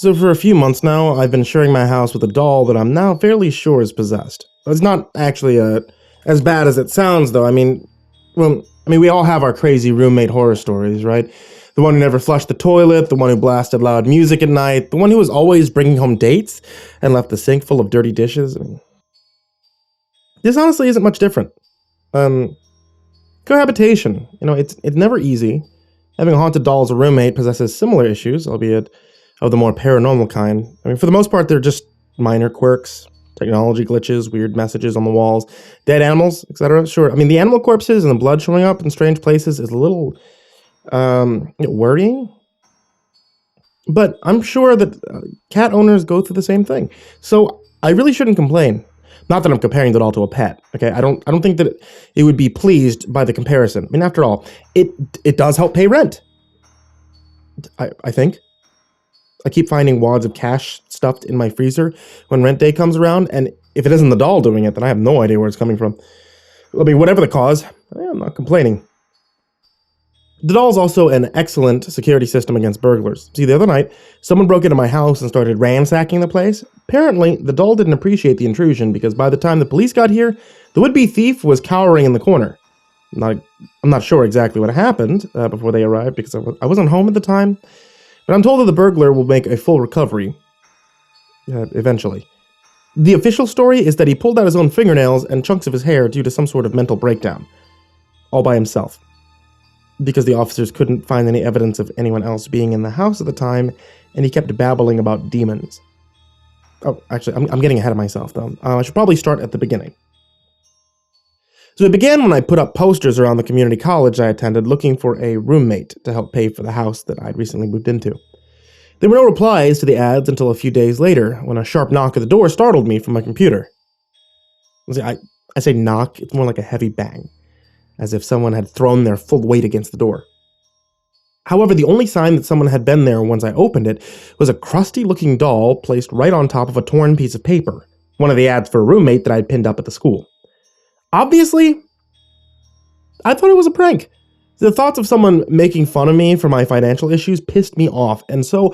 So for a few months now, I've been sharing my house with a doll that I'm now fairly sure is possessed. It's not actually as bad as it sounds, though. I mean, we all have our crazy roommate horror stories, right? The one who never flushed the toilet, the one who blasted loud music at night, the one who was always bringing home dates and left the sink full of dirty dishes. I mean, this honestly isn't much different. Cohabitation, it's never easy. Having a haunted doll as a roommate possesses similar issues, albeit of the more paranormal kind. I mean, for the most part, they're just minor quirks, technology glitches, weird messages on the walls, dead animals, etc. Sure, I mean, the animal corpses and the blood showing up in strange places is a little worrying. But I'm sure that cat owners go through the same thing. So I really shouldn't complain. Not that I'm comparing the doll to a pet, okay? I don't think that it would be pleased by the comparison. I mean, after all, it does help pay rent. I think. I keep finding wads of cash stuffed in my freezer when rent day comes around, and if it isn't the doll doing it, then I have no idea where it's coming from. I mean, whatever the cause, I'm not complaining. The doll is also an excellent security system against burglars. See, the other night, someone broke into my house and started ransacking the place. Apparently, the doll didn't appreciate the intrusion because by the time the police got here, the would-be thief was cowering in the corner. I'm not sure exactly what happened before they arrived because I wasn't home at the time. But I'm told that the burglar will make a full recovery, eventually. The official story is that he pulled out his own fingernails and chunks of his hair due to some sort of mental breakdown, all by himself, because the officers couldn't find any evidence of anyone else being in the house at the time, and he kept babbling about demons. Oh, actually, I'm getting ahead of myself, though. I should probably start at the beginning. So it began when I put up posters around the community college I attended looking for a roommate to help pay for the house that I'd recently moved into. There were no replies to the ads until a few days later, when a sharp knock at the door startled me from my computer. I say knock, it's more like a heavy bang, as if someone had thrown their full weight against the door. However, the only sign that someone had been there once I opened it was a crusty-looking doll placed right on top of a torn piece of paper, one of the ads for a roommate that I'd pinned up at the school. Obviously, I thought it was a prank. The thoughts of someone making fun of me for my financial issues pissed me off, and so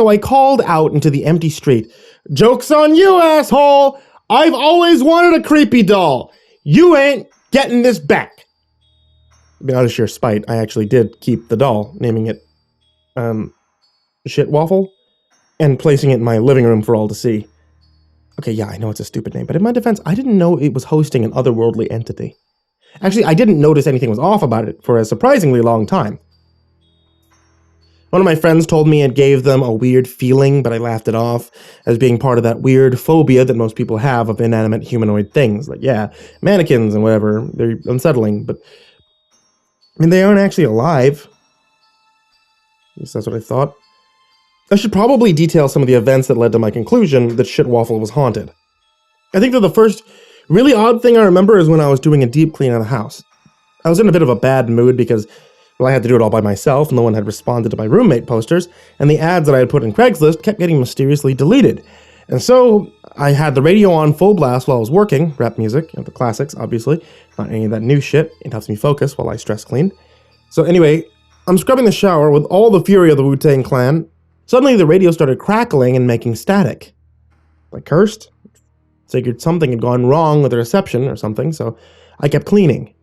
I called out into the empty street, "Joke's on you, asshole! I've always wanted a creepy doll! You ain't getting this back!" I mean, out of sheer spite, I actually did keep the doll, naming it, Shit Waffle, and placing it in my living room for all to see. Okay, yeah, I know it's a stupid name, but in my defense, I didn't know it was hosting an otherworldly entity. Actually, I didn't notice anything was off about it for a surprisingly long time. One of my friends told me it gave them a weird feeling, but I laughed it off as being part of that weird phobia that most people have of inanimate humanoid things. Like, yeah, mannequins and whatever, they're unsettling, but I mean, they aren't actually alive. At least that's what I thought. I should probably detail some of the events that led to my conclusion that Shit Waffle was haunted. I think that the first really odd thing I remember is when I was doing a deep clean of the house. I was in a bit of a bad mood because, well, I had to do it all by myself, no one had responded to my roommate posters, and the ads that I had put in Craigslist kept getting mysteriously deleted. And so, I had the radio on full blast while I was working, rap music, the classics, obviously, not any of that new shit, it helps me focus while I stress clean. So anyway, I'm scrubbing the shower with all the fury of the Wu-Tang Clan. Suddenly the radio started crackling and making static. I cursed, figured something had gone wrong with the reception or something, so I kept cleaning.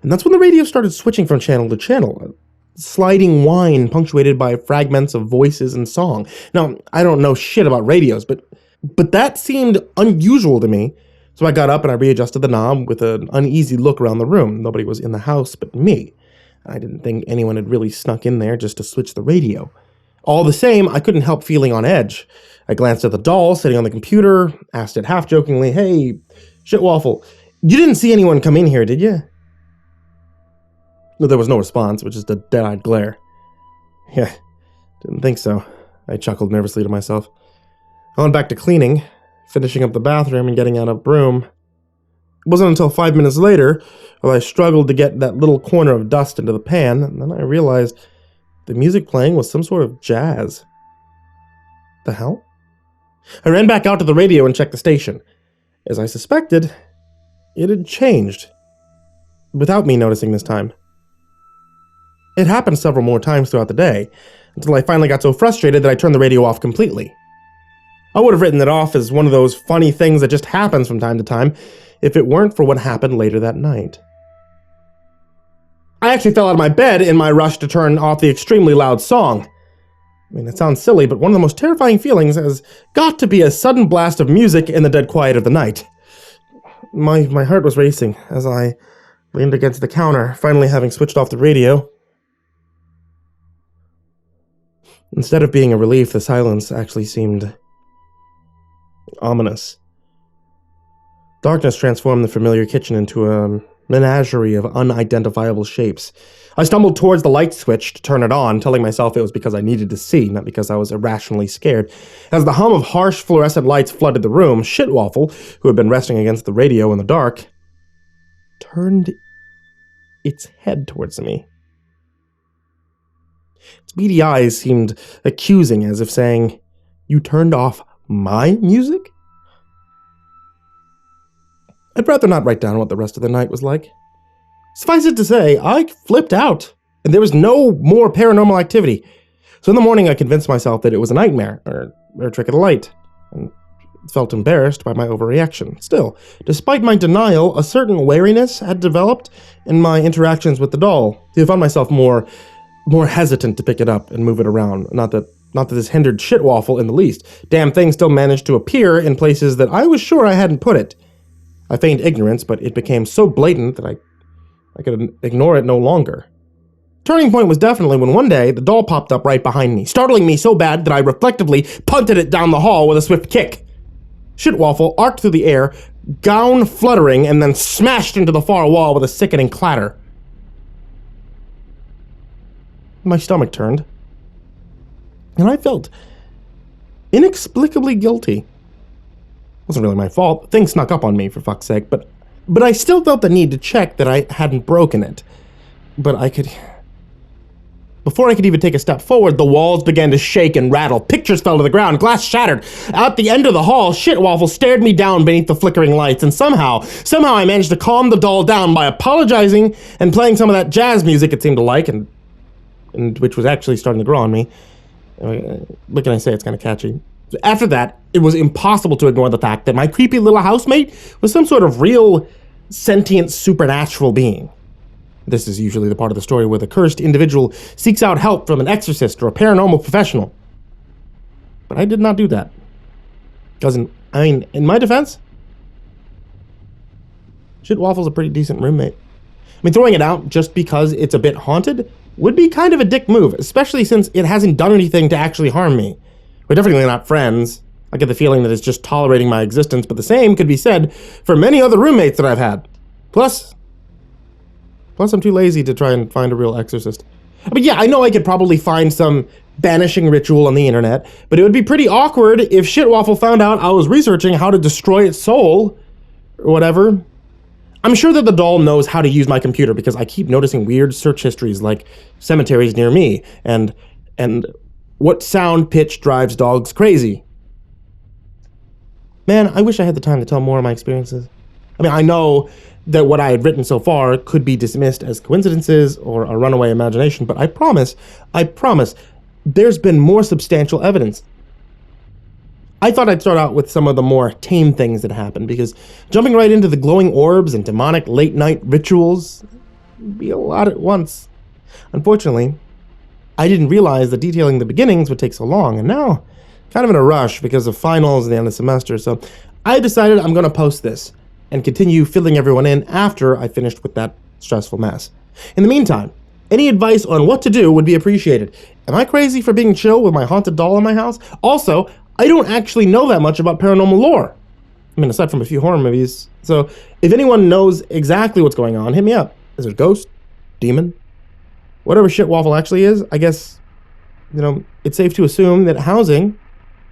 And that's when the radio started switching from channel to channel, a sliding whine punctuated by fragments of voices and song. Now, I don't know shit about radios, but that seemed unusual to me, so I got up and I readjusted the knob with an uneasy look around the room. Nobody was in the house but me. I didn't think anyone had really snuck in there just to switch the radio. All the same, I couldn't help feeling on edge. I glanced at the doll sitting on the computer, asked it half-jokingly, "Hey, Shit Waffle, you didn't see anyone come in here, did you?" There was no response, which is a dead-eyed glare. "Yeah, didn't think so," I chuckled nervously to myself. I went back to cleaning, finishing up the bathroom and getting out of broom. It wasn't until 5 minutes later, while I struggled to get that little corner of dust into the pan, and then I realized the music playing was some sort of jazz. The hell? I ran back out to the radio and checked the station. As I suspected, it had changed, without me noticing this time. It happened several more times throughout the day. until I finally got so frustrated that I turned the radio off completely. I would have written it off as one of those funny things that just happens from time to time if it weren't for what happened later that night. I actually fell out of my bed in my rush to turn off the extremely loud song. I mean, it sounds silly, but one of the most terrifying feelings has got to be a sudden blast of music in the dead quiet of the night. My heart was racing as I leaned against the counter, finally having switched off the radio. Instead of being a relief, the silence actually seemed ominous. Darkness transformed the familiar kitchen into a menagerie of unidentifiable shapes. I stumbled towards the light switch to turn it on, telling myself it was because I needed to see, not because I was irrationally scared. As the hum of harsh fluorescent lights flooded the room, Shitwaffle, who had been resting against the radio in the dark, turned its head towards me. Its beady eyes seemed accusing, as if saying, "You turned off my music?" I'd rather not write down what the rest of the night was like. Suffice it to say, I flipped out, and there was no more paranormal activity. So in the morning, I convinced myself that it was a nightmare, or a trick of the light, and felt embarrassed by my overreaction. Still, despite my denial, a certain wariness had developed in my interactions with the doll. I found myself more hesitant to pick it up and move it around. Not that this hindered Shitwaffle in the least. Damn thing still managed to appear in places that I was sure I hadn't put it. I feigned ignorance, but it became so blatant that I could ignore it no longer. Turning point was definitely when one day the doll popped up right behind me, startling me so bad that I reflectively punted it down the hall with a swift kick. Shitwaffle arced through the air, gown fluttering, and then smashed into the far wall with a sickening clatter. My stomach turned, and I felt inexplicably guilty. It wasn't really my fault. Things snuck up on me, for fuck's sake, but I still felt the need to check that I hadn't broken it. Before I could even take a step forward, the walls began to shake and rattle. Pictures fell to the ground. Glass shattered. At the end of the hall, Shitwaffle stared me down beneath the flickering lights, and somehow I managed to calm the doll down by apologizing and playing some of that jazz music it seemed to like, and which was actually starting to grow on me. What can I say? It's kind of catchy. After that, it was impossible to ignore the fact that my creepy little housemate was some sort of real, sentient, supernatural being. This is usually the part of the story where the cursed individual seeks out help from an exorcist or a paranormal professional. But I did not do that. Because, in my defense, Shitwaffle's a pretty decent roommate. Throwing it out just because it's a bit haunted would be kind of a dick move, especially since it hasn't done anything to actually harm me. We're definitely not friends. I get the feeling that it's just tolerating my existence, but the same could be said for many other roommates that I've had. Plus, I'm too lazy to try and find a real exorcist. But yeah, I know I could probably find some banishing ritual on the internet, but it would be pretty awkward if Shitwaffle found out I was researching how to destroy its soul, or whatever. I'm sure that the doll knows how to use my computer because I keep noticing weird search histories like cemeteries near me, and what sound pitch drives dogs crazy. Man, I wish I had the time to tell more of my experiences. I know that what I had written so far could be dismissed as coincidences or a runaway imagination, but I promise, there's been more substantial evidence. I thought I'd start out with some of the more tame things that happened, because jumping right into the glowing orbs and demonic late-night rituals would be a lot at once. Unfortunately, I didn't realize that detailing the beginnings would take so long, and now, kind of in a rush because of finals and the end of the semester, so I decided I'm going to post this and continue filling everyone in after I finished with that stressful mess. In the meantime, any advice on what to do would be appreciated. Am I crazy for being chill with my haunted doll in my house? Also, I don't actually know that much about paranormal lore. Aside from a few horror movies. So, if anyone knows exactly what's going on, hit me up. Is it a ghost? Demon? Whatever Shitwaffle actually is, I guess, it's safe to assume that housing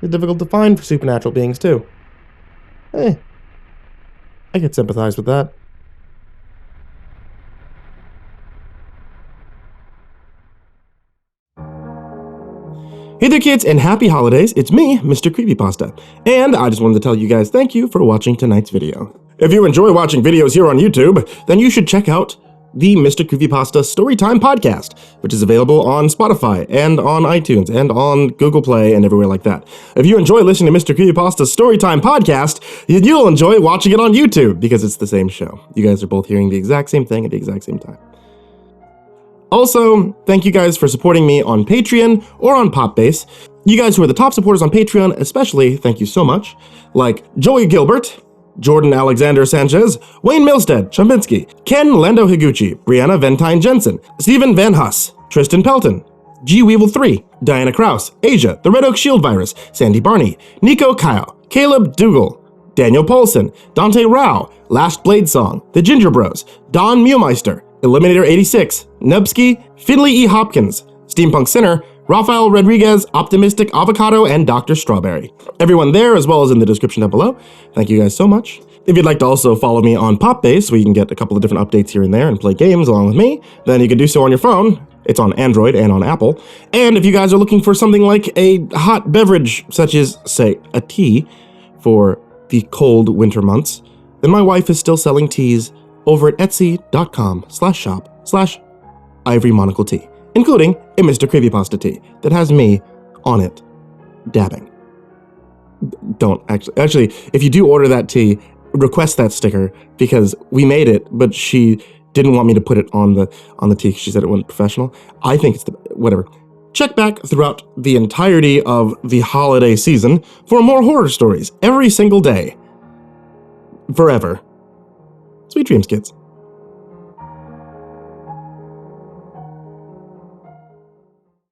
is difficult to find for supernatural beings, too. I could sympathize with that. Hey there kids, and happy holidays. It's me, MrCreepyPasta, and I just wanted to tell you guys thank you for watching tonight's video. If you enjoy watching videos here on YouTube, then you should check out the MrCreepyPasta Storytime podcast, which is available on Spotify and on iTunes and on Google Play and everywhere like that. If you enjoy listening to MrCreepyPasta's Storytime podcast, you'll enjoy watching it on YouTube because it's the same show. You guys are both hearing the exact same thing at the exact same time. Also, thank you guys for supporting me on Patreon or on Popbase. You guys who are the top supporters on Patreon especially, thank you so much. Like Joey Gilbert, Jordan Alexander Sanchez, Wayne Milstead, Chambinski, Ken Lando Higuchi, Brianna Tine-Janzen, Stephen Van Huss, Tristan Pelton, G Weevil 3, Diana Kraus, Asia, The Red Oak Shield Virus, Sandy Barney, Nico Kyle, Caleb Dougal, Daniel Paulson, Dante Rao, Last Blade Song, The Ginger Bros, Don Mewmeister, Eliminator 86, Nubsky, Finley E. Hopkins, Steampunk Sinner, Rafael Rodriguez, Optimistic Avocado, and Dr. Strawberry. Everyone there, as well as in the description down below. Thank you guys so much. If you'd like to also follow me on Popbase, where you can get a couple of different updates here and there and play games along with me, then you can do so on your phone. It's on Android and on Apple. And if you guys are looking for something like a hot beverage, such as, say, a tea for the cold winter months, then my wife is still selling teas over at etsy.com/shop/ivorymonocletea, including a MrCreepyPasta tee that has me on it, dabbing. Don't actually, if you do order that tee, request that sticker because we made it, but she didn't want me to put it on the tee because she said it wasn't professional. I think it's whatever. Check back throughout the entirety of the holiday season for more horror stories every single day. Forever. Sweet dreams, kids.